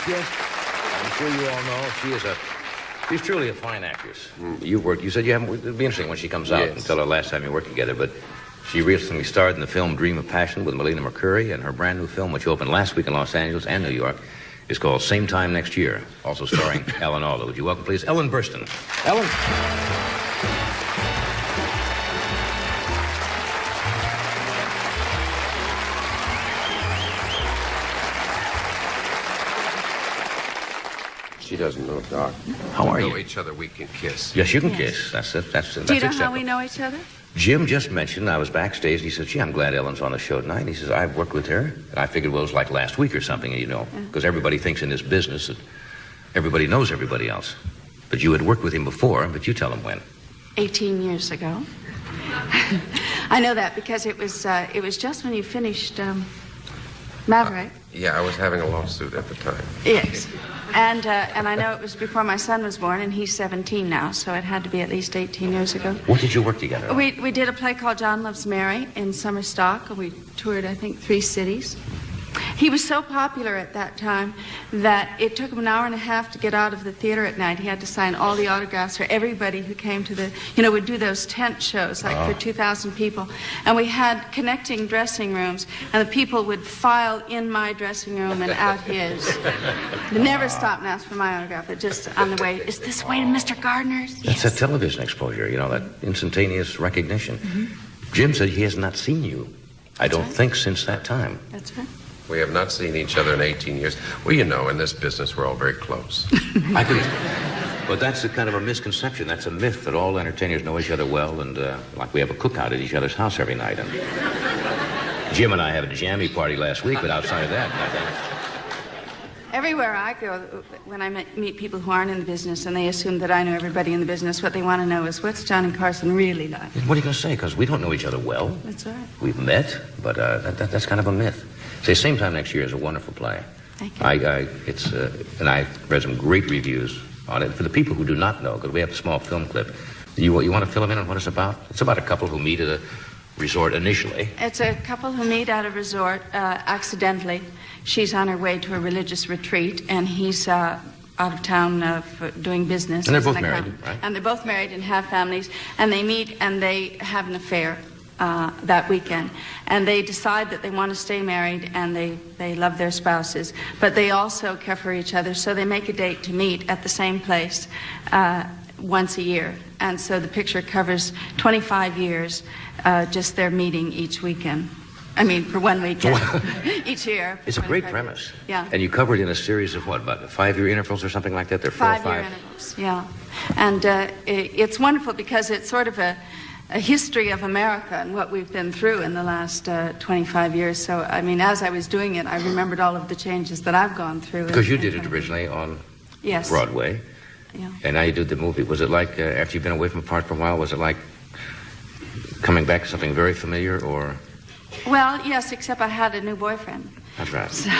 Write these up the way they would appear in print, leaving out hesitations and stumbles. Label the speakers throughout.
Speaker 1: Yes. I'm sure you all know she's truly a fine actress. You said you haven't, it'll be interesting when she comes out and tell her last time you worked together, but she recently starred in the film Dream of Passion with Melina Mercuri, and her brand new film, which opened last week in Los Angeles and New York, is called Same Time Next Year, also starring Ellen Alda. Would you welcome, please, Ellen Burstyn. Ellen.
Speaker 2: She doesn't know, Doc.
Speaker 1: How are you?
Speaker 2: We know each other, we can kiss.
Speaker 1: Yes, you can kiss. That's
Speaker 3: Do you know how we know each other?
Speaker 1: Jim just mentioned, I was backstage, and he said, gee, I'm glad Ellen's on the show tonight. And he says, I've worked with her. And I figured, well, it was like last week or something, you know, because everybody thinks in this business that everybody knows everybody else. But you had worked with him before, but you tell him when.
Speaker 3: 18 years ago. I know that because it was just when you finished Maverick.
Speaker 2: Yeah, I was having a lawsuit at the time.
Speaker 3: Yes. And I know it was before my son was born, and he's 17 now, so it had to be at least 18 years ago.
Speaker 1: What did you work together?
Speaker 3: We did a play called John Loves Mary in summer stock, and we toured, I think, 3 cities. He was so popular at that time that it took him an hour and a half to get out of the theater at night. He had to sign all the autographs for everybody who came to the, we'd do those tent shows, like for 2,000 people. And we had connecting dressing rooms, and the people would file in my dressing room and out his. They never stopped and asked for my autograph, but just on the way, is this the way to Mr. Gardner's?
Speaker 1: That's that television exposure, that instantaneous recognition. Jim said he has not seen you, I don't think, since that time.
Speaker 3: That's right.
Speaker 2: We have not seen each other in 18 years. Well, in this business, we're all very close.
Speaker 1: I agree. But that's a kind of a misconception. That's a myth that all entertainers know each other well, and like we have a cookout at each other's house every night. And Jim and I had a jammy party last week, but outside of that, nothing.
Speaker 3: Everywhere I go, when I meet people who aren't in the business and they assume that I know everybody in the business, what they want to know is, what's John and Carson really like?
Speaker 1: What are you going to say? Because we don't know each other well.
Speaker 3: That's right.
Speaker 1: We've met, but that's kind of a myth. Say, Same Time Next Year is a wonderful play.
Speaker 3: Thank you.
Speaker 1: And I read some great reviews on it. For the people who do not know, because we have a small film clip, you want to fill them in on what it's about? It's about a couple who meet at a resort initially.
Speaker 3: It's a couple who meet at a resort accidentally. She's on her way to a religious retreat, and he's out of town doing business.
Speaker 1: And they're both married, right?
Speaker 3: And they're both married and have families, and they meet and they have an affair that weekend. And they decide that they want to stay married, and they love their spouses, but they also care for each other, so they make a date to meet at the same place once a year. And so the picture covers 25 years, just their meeting each weekend. For 1 weekend each year.
Speaker 1: It's a great premise.
Speaker 3: Yeah.
Speaker 1: And you cover it in a series of what, about 5-year intervals or something like that? They're 4 or 5?
Speaker 3: 5-year intervals, yeah. And it's wonderful because it's sort of a history of America and what we've been through in the last 25 years. So, as I was doing it, I remembered all of the changes that I've gone through.
Speaker 1: Because you did it originally on Broadway.
Speaker 3: Yeah.
Speaker 1: And now you did the movie. Was it like, after you've been away from the part for a while, was it like coming back to something very familiar, or...
Speaker 3: Well, yes, except I had a new boyfriend.
Speaker 1: That's right.
Speaker 3: So,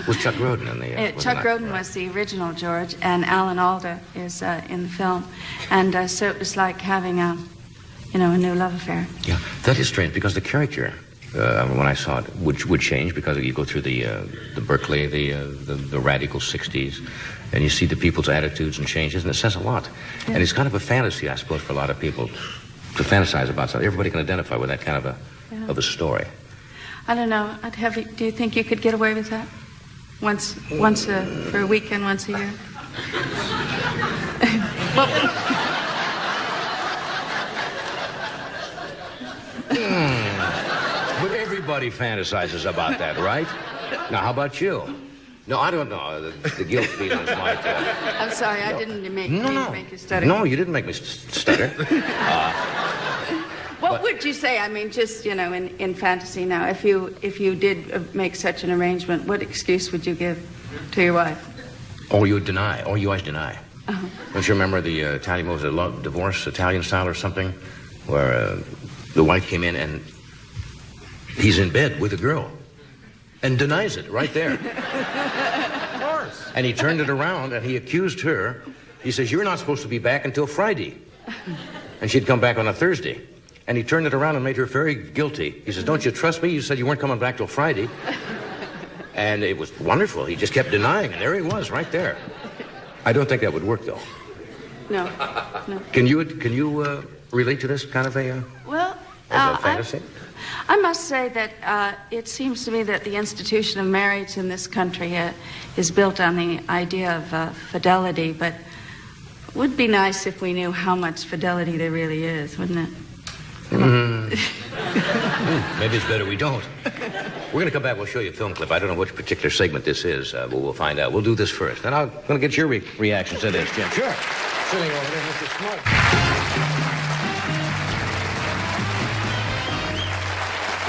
Speaker 1: was Chuck Grodin in the...
Speaker 3: Chuck Grodin was the original George, and Alan Alda is in the film. And so it was like having a new love affair.
Speaker 1: Yeah, that is strange, because the character, when I saw it, would change, because you go through the Berkeley, the radical 60s, and you see the people's attitudes and changes, and it says a lot. Yeah. And it's kind of a fantasy, I suppose, for a lot of people to fantasize about something. Everybody can identify with that kind of a story.
Speaker 3: I don't know. Do you think you could get away with that? Once for a weekend, once a year?
Speaker 1: But everybody fantasizes about that, right? Now, how about you? No, I don't know. The guilt feelings might...
Speaker 3: I'm sorry, I didn't make you stutter.
Speaker 1: No, you didn't make me stutter.
Speaker 3: What would you say? Just, in fantasy now, if you did make such an arrangement, what excuse would you give to your wife?
Speaker 1: Or you deny. Or you always deny. Uh-huh. Don't you remember the Italian, what was it, divorce, Italian style or something? Where the wife came in and he's in bed with a girl and denies it right there. Of course. And he turned it around and he accused her. He says, you're not supposed to be back until Friday. And she'd come back on a Thursday. And he turned it around and made her very guilty. He says, don't you trust me? You said you weren't coming back till Friday. And it was wonderful. He just kept denying, and there he was, right there. I don't think that would work, though.
Speaker 3: No.
Speaker 1: Can you relate to this kind of a fantasy?
Speaker 3: I must say that it seems to me that the institution of marriage in this country is built on the idea of fidelity, but it would be nice if we knew how much fidelity there really is, wouldn't it?
Speaker 1: Maybe it's better we don't. We're going to come back. We'll show you a film clip. I don't know which particular segment this is, but we'll find out. We'll do this first. Then I'm going to get your reaction to this, Jim. Sure. Sitting over there, Mr. Smart.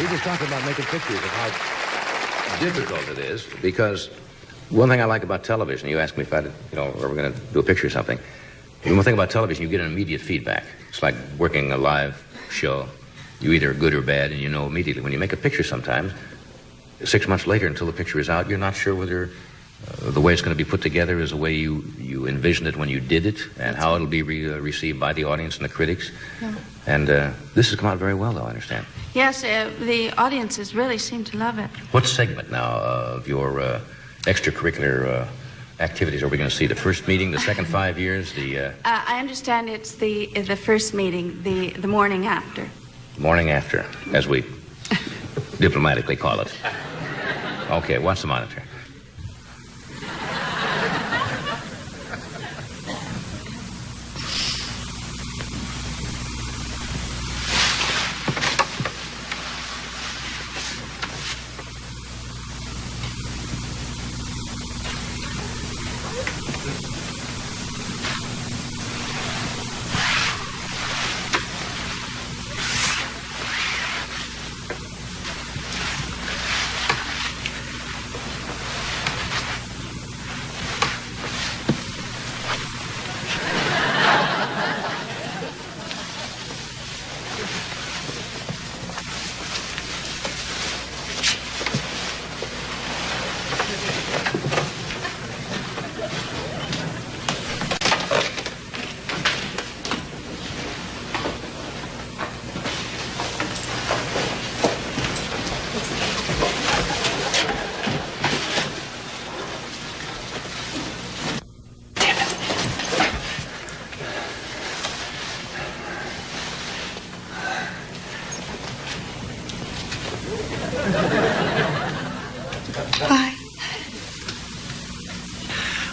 Speaker 1: We just talked about making pictures of how difficult it is, because one thing I like about television, you asked me if I, are we going to do a picture or something? One thing about television, you get an immediate feedback. It's like working a live show. You either are good or bad, and you know immediately. When you make a picture sometimes, 6 months later, until the picture is out, you're not sure whether the way it's going to be put together is the way you envisioned it when you did it, and how it'll be received by the audience and the critics. Yeah. And this has come out very well, though, I understand.
Speaker 3: Yes, the audiences really seem to love it.
Speaker 1: What segment now of your extracurricular activities are we going to see? The first meeting, the second 5 years, the...
Speaker 3: I understand it's the first meeting, the morning after.
Speaker 1: Morning after, as we diplomatically call it. Okay, watch the monitor.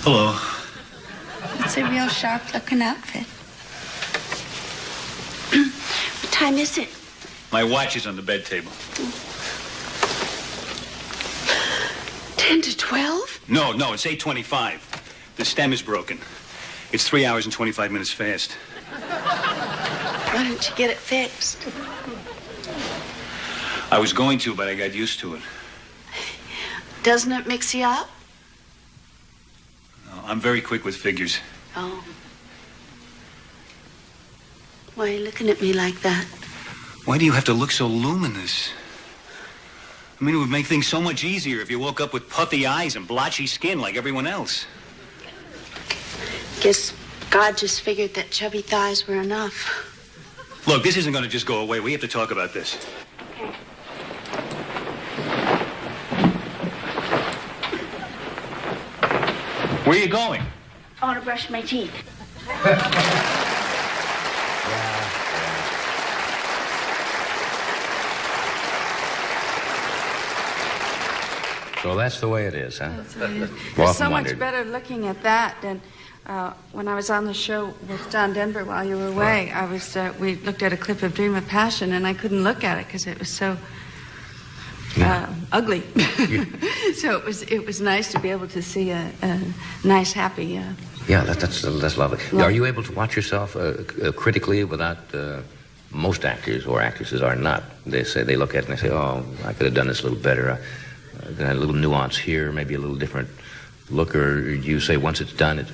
Speaker 4: Hello.
Speaker 5: It's a real sharp-looking outfit. What time is it?
Speaker 4: My watch is on the bed table.
Speaker 5: 10 to 12?
Speaker 4: No, it's 8:25. The stem is broken. It's 3 hours and 25 minutes fast.
Speaker 5: Why don't you get it fixed?
Speaker 4: I was going to, but I got used to it.
Speaker 5: Doesn't it mix you up?
Speaker 4: No, I'm very quick with figures.
Speaker 5: Oh. Why are you looking at me like that?
Speaker 4: Why do you have to look so luminous? I mean, it would make things so much easier if you woke up with puffy eyes and blotchy skin like everyone else.
Speaker 5: Guess God just figured that chubby thighs were enough.
Speaker 4: Look, this isn't going to just go away. We have to talk about this.
Speaker 5: Okay.
Speaker 4: Where are you going?
Speaker 5: I want to brush my teeth.
Speaker 1: So that's the way it is, huh?
Speaker 3: That's what it is. There's so much better looking at that than when I was on the show with John Denver while you were away. We looked at a clip of Dream of Passion, and I couldn't look at it because it was so ugly. Yeah. So it was nice to be able to see a nice, happy.
Speaker 1: Yeah, that's lovely. Are you able to watch yourself critically without? Most actors or actresses are not. They look at it and they say, "Oh, I could have done this a little better. A little nuance here, maybe a little different look," or you say once it's done, and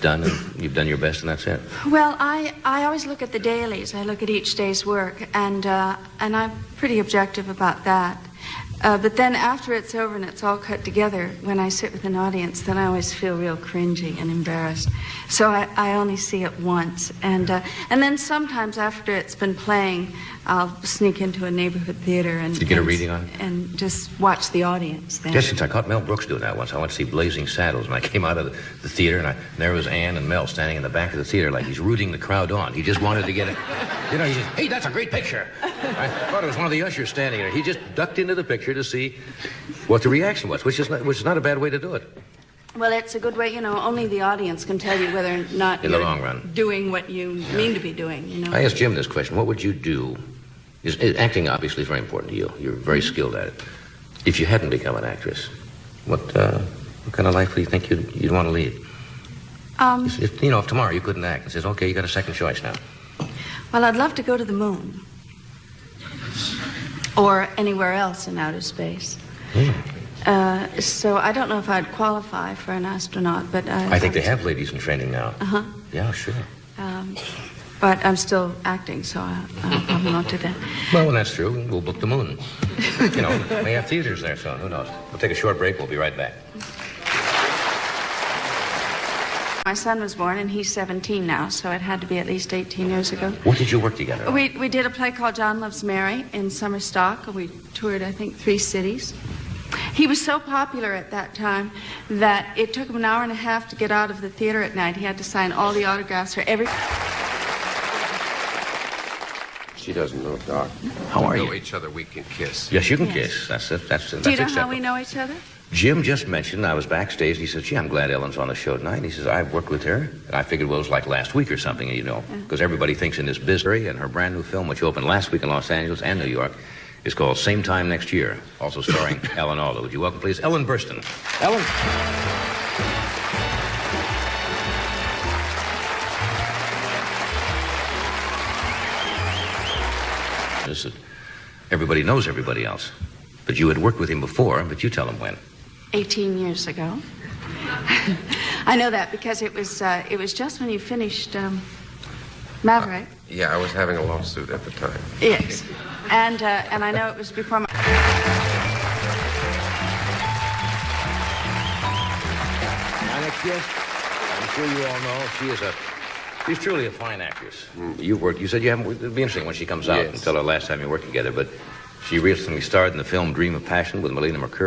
Speaker 1: you've done your best, and that's it?
Speaker 3: Well, I always look at the dailies. I look at each day's work, and I'm pretty objective about that. But then after it's over and it's all cut together, when I sit with an audience, then I always feel real cringy and embarrassed. So I only see it once. And then sometimes after it's been playing, I'll sneak into a neighborhood theater and...
Speaker 1: Did you get a reading on it?
Speaker 3: And just watch the audience then.
Speaker 1: Yes, since I caught Mel Brooks doing that once. I went to see Blazing Saddles, and I came out of the theater, and there was Ann and Mel standing in the back of the theater like he's rooting the crowd on. He just wanted to get it. You know, he just, hey, that's a great picture. I thought it was one of the ushers standing there. He just ducked into the picture to see what the reaction was, which is not a bad way to do it.
Speaker 3: Well, it's a good way, you know, only the audience can tell you whether or not
Speaker 1: in the long run
Speaker 3: doing what you mean to be doing, you know.
Speaker 1: I asked Jim this question. What would you do? Acting obviously is very important to you. You're very skilled at it. If you hadn't become an actress, what kind of life do you think you'd want to lead? If tomorrow you couldn't act and says, okay, you got a second choice now.
Speaker 3: Well, I'd love to go to the moon. Or anywhere else in outer space. So I don't know if I'd qualify for an astronaut, but...
Speaker 1: I think they have ladies in training now.
Speaker 3: Uh-huh.
Speaker 1: Yeah, sure.
Speaker 3: But I'm still acting, so I'll probably not do that.
Speaker 1: Well, when that's true, we'll book the moon. You know, they have theaters there, so who knows. We'll take a short break. We'll be right back.
Speaker 3: My son was born, and he's 17 now, so it had to be at least 18 years ago.
Speaker 1: What did you work together on?
Speaker 3: We did a play called John Loves Mary in summer stock. We toured, I think, 3 cities. He was so popular at that time that it took him an hour and a half to get out of the theater at night. He had to sign all the autographs for every...
Speaker 2: She doesn't know, Doc.
Speaker 1: How are
Speaker 2: we
Speaker 1: you?
Speaker 2: know each other, we can kiss.
Speaker 1: Yes, you can kiss. That's
Speaker 3: Do you know how we know each other?
Speaker 1: Jim just mentioned, I was backstage, he said, gee, I'm glad Ellen's on the show tonight. And he says, I've worked with her. And I figured, well, it was like last week or something, you know, because everybody thinks in this business, and her brand new film, which opened last week in Los Angeles and New York, is called Same Time Next Year, also starring Ellen Alda. Would you welcome, please, Ellen Burstyn. Ellen. Everybody knows everybody else. But you had worked with him before, but you tell him when.
Speaker 3: 18 years ago. I know that because it was just when you finished Maverick.
Speaker 2: Yeah, I was having a lawsuit at the time.
Speaker 3: Yes. And I know it was before my...
Speaker 1: My next guest, I'm sure you all know, she's truly a fine actress. You said you haven't, it'll be interesting when she comes out and tell her last time you worked together, but she recently starred in the film Dream of Passion with Melina Mercuri.